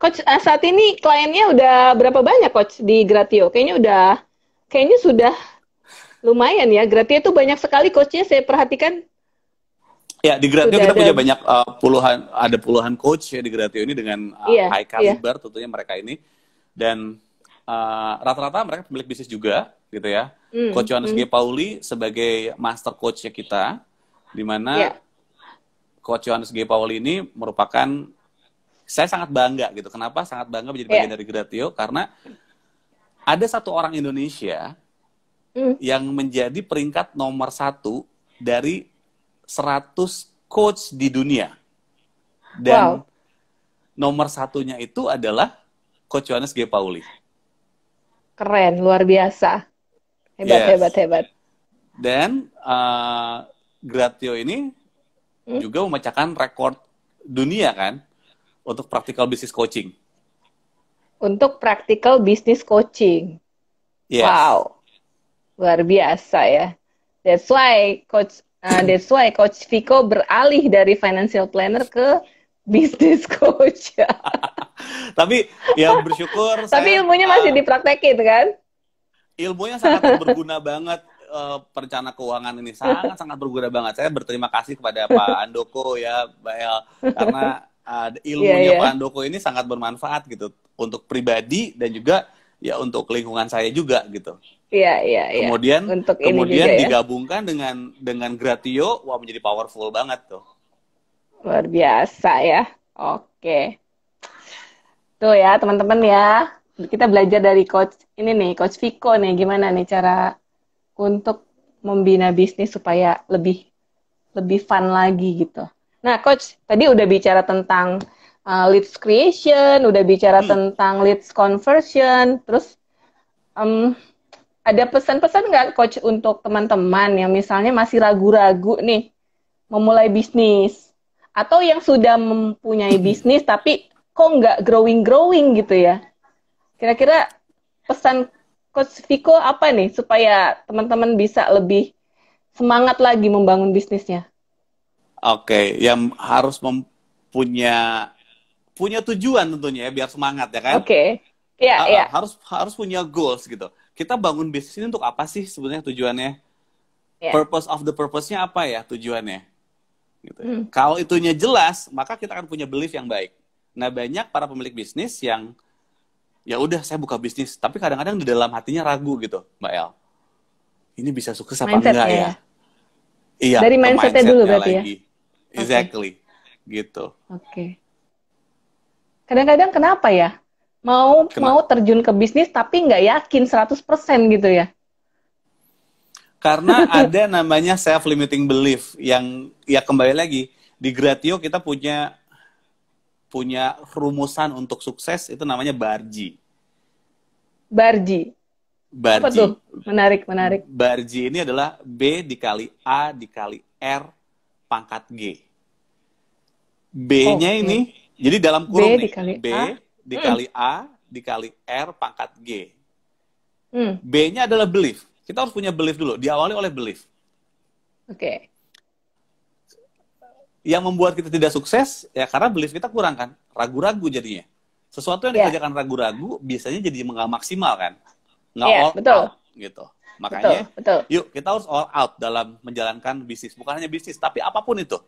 Coach, saat ini kliennya udah berapa banyak, Coach, di Gratio? Kayaknya sudah lumayan ya. Gratio itu banyak sekali coachnya, saya perhatikan. Ya, di Gratio kita punya banyak puluhan coach ya di Gratio ini dengan high caliber tentunya mereka ini. Dan rata-rata mereka pemilik bisnis juga gitu ya. Coach Yohanes G. Pauli sebagai master coach-nya kita, di mana Coach Yohanes G. Pauli ini merupakan, saya sangat bangga gitu. Kenapa sangat bangga menjadi bagian dari Gratio? Karena ada satu orang Indonesia yang menjadi peringkat nomor 1 dari 100 coach di dunia. Dan nomor 1-nya itu adalah Coach Yohanes G. Pauli. Keren, luar biasa. Hebat. Dan Gratio ini juga memecahkan rekor dunia kan untuk practical business coaching. Untuk practical business coaching. Yes. Wow. Luar biasa ya. That's why Coach Viko beralih dari financial planner ke business coach. Tapi ya bersyukur. Tapi ilmunya masih dipraktekin kan? Ilmunya sangat berguna banget. Perencana keuangan ini sangat berguna banget. Saya berterima kasih kepada Pak Andoko ya, Mbak El, karena ilmunya Pak Andoko ini sangat bermanfaat gitu untuk pribadi dan juga ya untuk lingkungan saya juga gitu. Iya. Kemudian digabungkan dengan Gratio, wah menjadi powerful banget tuh. Luar biasa ya. Oke. Tuh ya teman-teman ya. Kita belajar dari Coach Viko nih, gimana nih cara untuk membina bisnis supaya lebih fun lagi gitu. Nah, Coach, tadi udah bicara tentang leads creation, udah bicara tentang leads conversion, terus ada pesan-pesan nggak, Coach, untuk teman-teman yang misalnya masih ragu-ragu nih memulai bisnis, atau yang sudah mempunyai bisnis tapi kok nggak growing gitu ya? Kira-kira pesan Coach Viko apa nih supaya teman-teman bisa lebih semangat lagi membangun bisnisnya? Oke, yang harus punya tujuan tentunya ya biar semangat ya kan? Oke. Iya. Harus punya goals gitu. Kita bangun bisnis ini untuk apa sih sebenarnya tujuannya? Purpose of the purpose-nya apa ya tujuannya? Gitu. Kalau itunya jelas, maka kita akan punya belief yang baik. Nah, banyak para pemilik bisnis yang ya udah saya buka bisnis, tapi kadang-kadang di dalam hatinya ragu gitu, Mbak El. Ini bisa sukses apa enggak ya? Iya, dari mindset-nya dulu berarti ya? Exactly. Gitu. Oke. Kadang-kadang kenapa ya? Mau terjun ke bisnis tapi nggak yakin 100% gitu ya? Karena ada namanya self-limiting belief yang ya kembali lagi, di Gratio kita punya rumusan untuk sukses, itu namanya Barji. Barji. Apa tuh? Menarik. Barji ini adalah B dikali A dikali R pangkat G. B-nya ini, jadi dalam kurung B dikali A dikali R pangkat G. B-nya adalah belief. Kita harus punya belief dulu, diawali oleh belief. Oke. yang membuat kita tidak sukses ya karena belief kita kurang kan, ragu-ragu jadinya. Sesuatu yang dikerjakan ragu-ragu biasanya jadi nggak maksimal kan, nggak all out gitu. Makanya yuk kita harus all out dalam menjalankan bisnis, bukan hanya bisnis tapi apapun itu.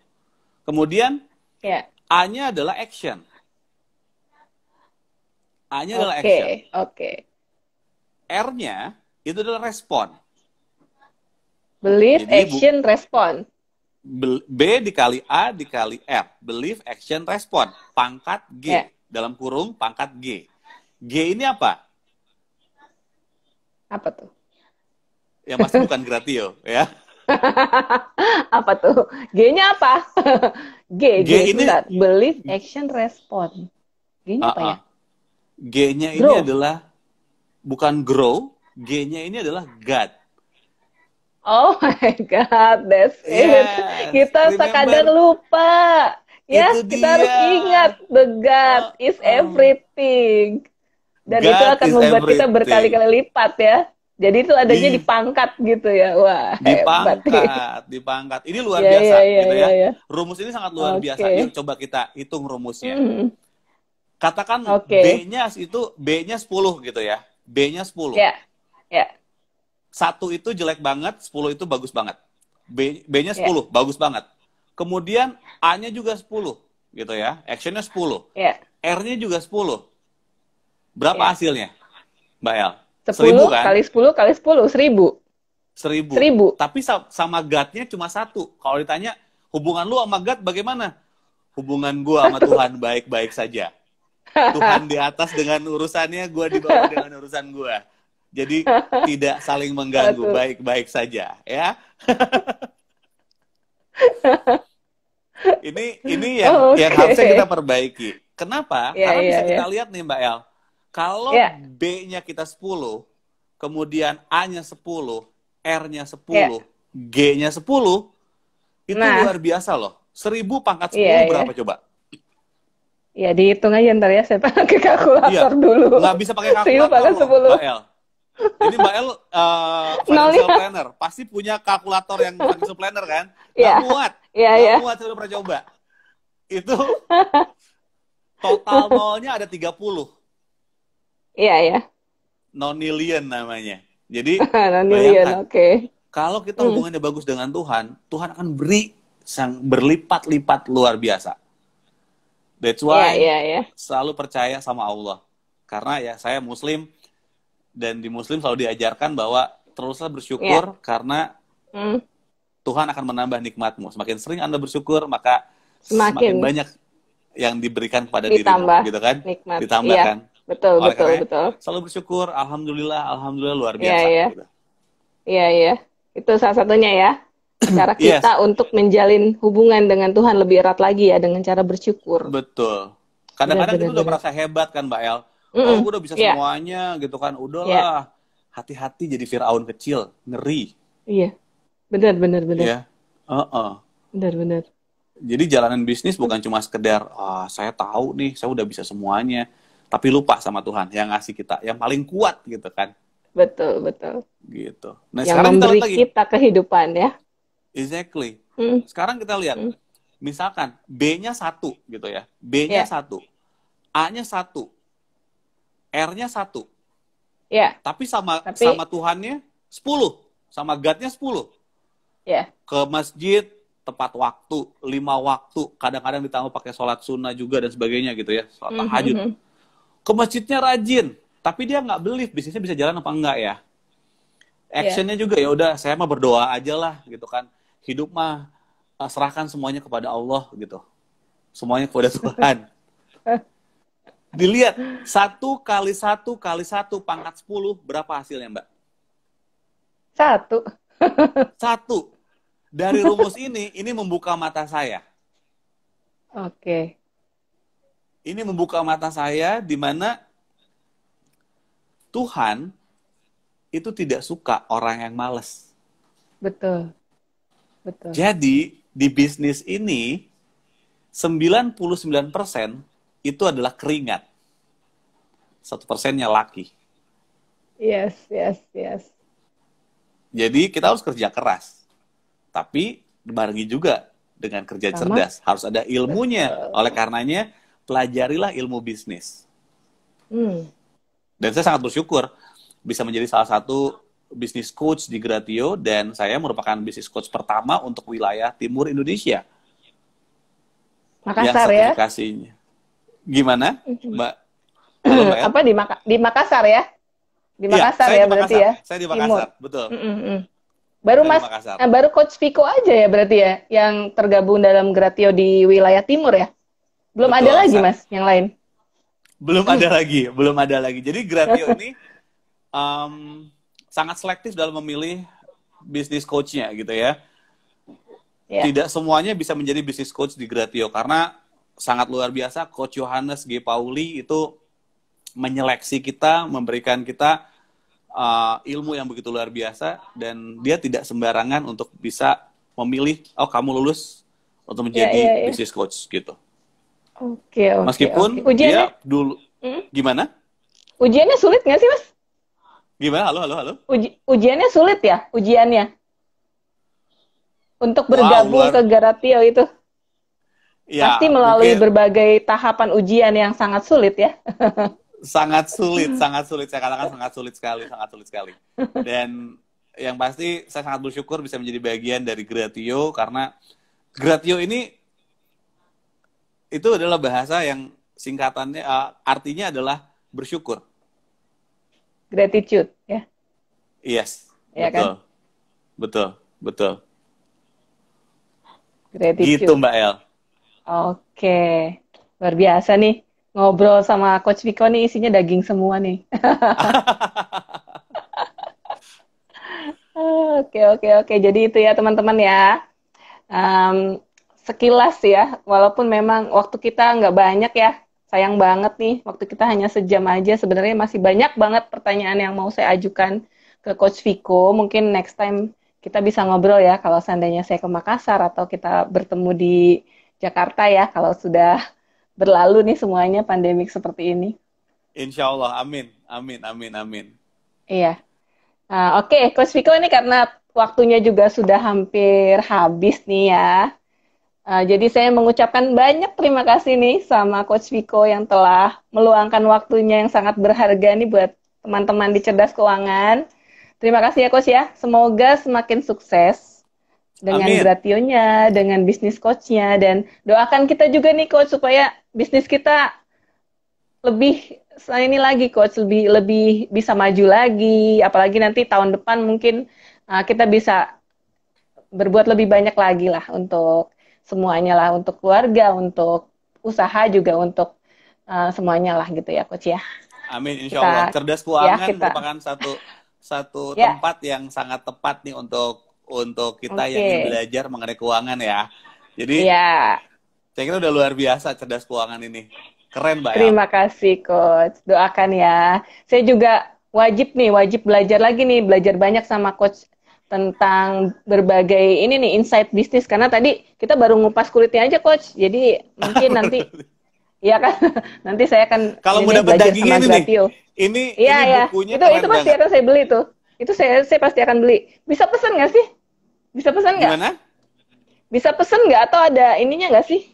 Kemudian A-nya adalah action. A-nya adalah action. R-nya itu adalah respon. Belief, action, respon. B dikali A dikali R. Belief, action, respon. Pangkat G. Dalam kurung pangkat G. G ini apa? Apa tuh? Ya masih bukan gratio ya. Apa tuh? G-nya apa? G ini belief, action, respon. G-nya apa ya? G-nya ini adalah bukan grow, G-nya ini adalah God. Oh my God, that's it. Kita kadang lupa. Ya, kita harus ingat the God is everything. Dan God itu akan membuat kita berkali-kali lipat ya. Jadi itu adanya di pangkat gitu ya. Wah, dipangkat. Ini luar biasa gitu ya. Rumus ini sangat luar biasa. Yuk coba kita hitung rumusnya. Katakan B-nya 10 gitu ya. B-nya 10. Ya. 1 itu jelek banget, 10 itu bagus banget. B-nya 10, bagus banget. Kemudian A-nya juga 10 gitu ya. Action-nya 10. R-nya juga 10. Berapa hasilnya, Mbak El? 10 kan? Kali 10 kali 10, 1000. 1000. Tapi sama God-nya cuma 1. Kalau ditanya, hubungan lu sama God bagaimana? Hubungan gua sama Tuhan baik-baik saja. Tuhan di atas dengan urusannya, gua di bawah dengan urusan gua. Jadi tidak saling mengganggu, baik-baik saja, ya. ini yang harusnya kita perbaiki. Kenapa? Karena bisa kita lihat nih Mbak El. Kalau B-nya kita 10, kemudian A-nya 10, R-nya 10, G-nya 10, itu luar biasa loh. 1000 pangkat 10 berapa coba? Ya dihitung aja ntar ya, saya pakai kalkulator dulu. Nggak bisa pakai kalkulator loh, Mbak El. Ini Mbak El financial planner, pasti punya kalkulator yang financial planner kan? Nggak muat. Nggak muat, saya udah pernah coba. Itu total nolnya ada 30. Iya. Nonillion namanya. Jadi bayangkan, kalau kita hubungannya bagus dengan Tuhan, Tuhan akan beri sang berlipat-lipat luar biasa. That's why selalu percaya sama Allah. Karena ya saya Muslim, dan di Muslim selalu diajarkan bahwa teruslah bersyukur karena Tuhan akan menambah nikmatmu. Semakin sering Anda bersyukur, maka semakin banyak yang diberikan kepada dirimu, gitu kan? Nikmat. Ditambah kan? Betul. Selalu bersyukur, alhamdulillah luar biasa. Gitu. Iya. Itu salah satunya ya. Cara kita untuk menjalin hubungan dengan Tuhan lebih erat lagi ya, dengan cara bersyukur. Betul. Kadang-kadang kita udah merasa hebat kan Mbak El? Oh, gue udah bisa semuanya gitu kan. Udahlah, hati-hati jadi Firaun kecil, ngeri. Iya, benar. Iya, Benar. Jadi jalanan bisnis bukan cuma sekedar, saya tahu nih, saya udah bisa semuanya. Tapi lupa sama Tuhan yang ngasih kita, yang paling kuat gitu kan. Betul. Gitu. Nah, yang sekarang memberi kita kehidupan ya. Exactly. Sekarang kita lihat, misalkan B-nya 1 gitu ya. B-nya 1, A-nya 1, R-nya 1. Tapi sama Tuhannya 10, sama God-nya 10. Ke masjid tepat waktu, 5 waktu, kadang-kadang ditambah pakai sholat sunnah juga dan sebagainya gitu ya, sholat tahajud. Ke masjidnya rajin, tapi dia nggak believe bisnisnya bisa jalan apa enggak ya. Actionnya juga ya udah, saya mah berdoa aja lah gitu kan. Hidup mah serahkan semuanya kepada Allah gitu. Semuanya kepada Tuhan. Dilihat 1 kali 1 kali 1 pangkat 10 berapa hasilnya Mbak? 1. Dari rumus ini membuka mata saya. Ini membuka mata saya di mana Tuhan itu tidak suka orang yang malas. Betul. Jadi di bisnis ini 99% itu adalah keringat. 1%-nya laki. Yes. Jadi kita harus kerja keras. Tapi dibarengi juga dengan kerja cerdas, harus ada ilmunya. Oleh karenanya, pelajarilah ilmu bisnis. Dan saya sangat bersyukur bisa menjadi salah satu bisnis coach di Gratio, dan saya merupakan bisnis coach pertama untuk wilayah timur Indonesia. Makassar yang sertifikasinya. Ya? Gimana, Mbak? Halo, Mbak Apa di Makassar ya? Di Makassar ya berarti ya? Saya di Makassar, betul. Baru Coach Viko aja ya berarti ya yang tergabung dalam Gratio di wilayah timur ya? Belum betul, ada lagi Mas yang lain? Belum ada lagi. Jadi Gratio ini sangat selektif dalam memilih bisnis coach-nya gitu ya. Tidak semuanya bisa menjadi bisnis coach di Gratio karena sangat luar biasa. Coach Yohanes G. Pauli itu menyeleksi kita, memberikan kita ilmu yang begitu luar biasa, dan dia tidak sembarangan untuk bisa memilih, oh kamu lulus untuk menjadi bisnis coach gitu. Oke. Meskipun dia dulu gimana? Ujiannya sulit nggak sih Mas? Gimana? Halo. Ujiannya sulit ya? Ujiannya untuk bergabung ke Gratio itu? Ya, pasti melalui berbagai tahapan ujian yang sangat sulit ya. sangat sulit. Saya katakan sangat sulit sekali. Dan yang pasti saya sangat bersyukur bisa menjadi bagian dari Gratio, karena Gratio ini itu adalah bahasa yang singkatannya artinya adalah bersyukur. Gratitude ya. Yes. Ya, betul. Kan? Betul. Gratitude. Gitu Mbak El. Oke. Luar biasa nih. Ngobrol sama Coach Viko nih isinya daging semua nih. Oke. Jadi itu ya teman-teman ya. Sekilas ya, walaupun memang waktu kita nggak banyak ya. Sayang banget nih, waktu kita hanya sejam aja. Sebenarnya masih banyak banget pertanyaan yang mau saya ajukan ke Coach Viko. Mungkin next time kita bisa ngobrol ya kalau seandainya saya ke Makassar atau kita bertemu di Jakarta ya, kalau sudah berlalu nih semuanya pandemik seperti ini. Insya Allah, amin. Iya. Oke, Coach Viko, ini karena waktunya juga sudah hampir habis nih ya. Jadi saya mengucapkan banyak terima kasih nih sama Coach Viko yang telah meluangkan waktunya yang sangat berharga nih buat teman-teman di Cerdas Keuangan. Terima kasih ya Coach ya. Semoga semakin sukses dengan Gratio-nya, dengan bisnis coach-nya, dan doakan kita juga nih Coach supaya bisnis kita lebih ini lagi Coach, lebih bisa maju lagi, apalagi nanti tahun depan mungkin kita bisa berbuat lebih banyak lagi lah untuk semuanya lah, untuk keluarga, untuk usaha juga, untuk semuanya lah gitu ya Coach ya. Amin, insya Allah. Cerdas Keuangan merupakan satu tempat yang sangat tepat nih untuk kita yang ingin belajar mengenai keuangan ya. Jadi saya kira udah luar biasa Cerdas Keuangan ini. Keren Mbak. Terima kasih Coach. Doakan ya. Saya juga wajib belajar lagi nih, belajar banyak sama Coach tentang berbagai ini nih insight bisnis, karena tadi kita baru ngupas kulitnya aja Coach. Jadi mungkin nanti ya kan nanti saya akan kalau mau dapat dagingnya ini bukunya itu pasti akan saya beli tuh. Itu saya pasti akan beli. Bisa pesan nggak sih? Bisa pesan nggak? Gimana? Bisa pesan nggak atau ada ininya nggak sih?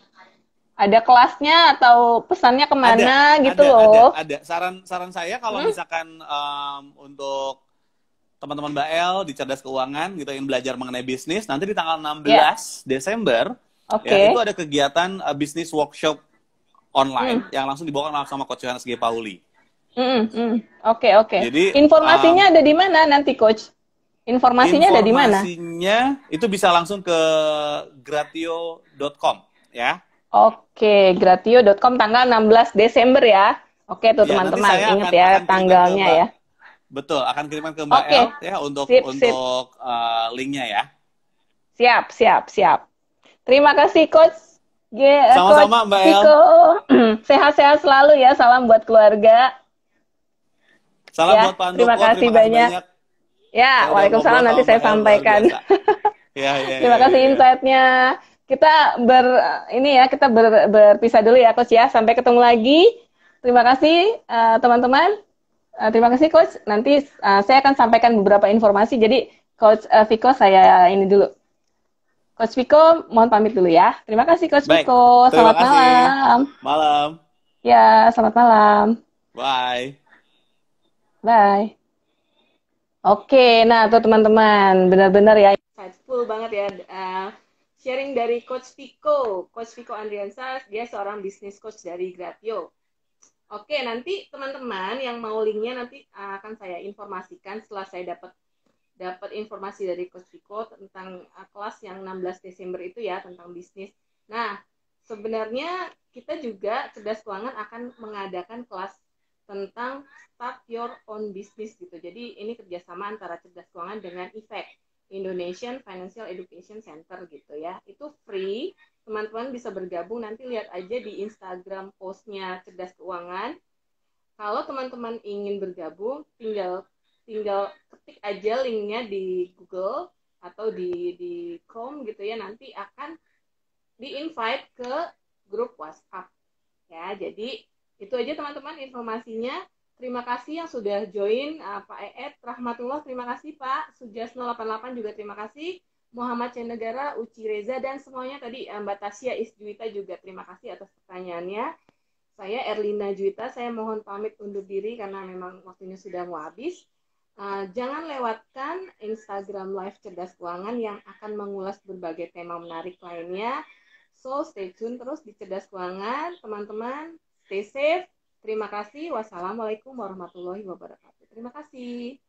Ada kelasnya atau pesannya kemana gitu loh? Ada. Saran saya kalau misalkan untuk teman-teman Mbak El di Cerdas Keuangan gitu ingin belajar mengenai bisnis, nanti di tanggal 16 Desember ya, itu ada kegiatan bisnis workshop online yang langsung dibawakan sama Coach Yohanes G. Pauli. Oke. Jadi informasinya ada di mana nanti Coach? Informasinya ada di mana? Informasinya itu bisa langsung ke gratio.com ya. Oke, gratio.com tanggal 16 Desember ya. Oke tuh teman-teman, ingat ya tanggalnya ya. Betul, akan kirimkan ke Mbak El ya untuk linknya ya. Siap. Terima kasih Coach. Sama-sama Mbak El. Sehat-sehat selalu ya, salam buat keluarga. Salam buat Pak Andoko. Terima kasih banyak. Ya, waalaikumsalam, nanti saya sampaikan. Terima kasih insight-nya. Kita berpisah dulu ya Coach ya. Sampai ketemu lagi. Terima kasih teman-teman. Terima kasih Coach. Nanti saya akan sampaikan beberapa informasi. Jadi Coach Viko saya ini dulu. Coach Viko mohon pamit dulu ya. Terima kasih Coach Baik, Viko. terima Selamat kasih. malam. Malam. Ya, selamat malam. Bye. Bye. Oke, nah tuh teman-teman, benar-benar ya insightful banget ya. Sharing dari Coach Viko Andriansa, dia seorang bisnis coach dari Gratio. Oke, nanti teman-teman yang mau linknya nanti akan saya informasikan setelah saya dapat informasi dari Coach Viko tentang kelas yang 16 Desember itu ya, tentang bisnis. Nah, sebenarnya kita juga Cerdas Keuangan akan mengadakan kelas tentang start your own business gitu. Jadi ini kerjasama antara Cerdas Keuangan dengan IFEC, Indonesian Financial Education Center gitu ya. Itu free, teman-teman bisa bergabung, nanti lihat aja di Instagram postnya Cerdas Keuangan. Kalau teman-teman ingin bergabung, tinggal ketik aja linknya di Google atau di Chrome gitu ya, nanti akan di-invite ke grup WhatsApp. Ya, jadi itu aja teman-teman informasinya. Terima kasih yang sudah join, Pak Eet, Rahmatullah, terima kasih Pak. Sujas 088 juga terima kasih. Muhammad Cenegara, Uci Reza, dan semuanya tadi Mbak Tasya Isjuita juga terima kasih atas pertanyaannya. Saya Erlina Juwita, saya mohon pamit undur diri karena memang waktunya sudah mau habis. Jangan lewatkan Instagram Live Cerdas Keuangan yang akan mengulas berbagai tema menarik lainnya. So, stay tune terus di Cerdas Keuangan, teman-teman. Stay safe. Terima kasih. Wassalamualaikum warahmatullahi wabarakatuh. Terima kasih.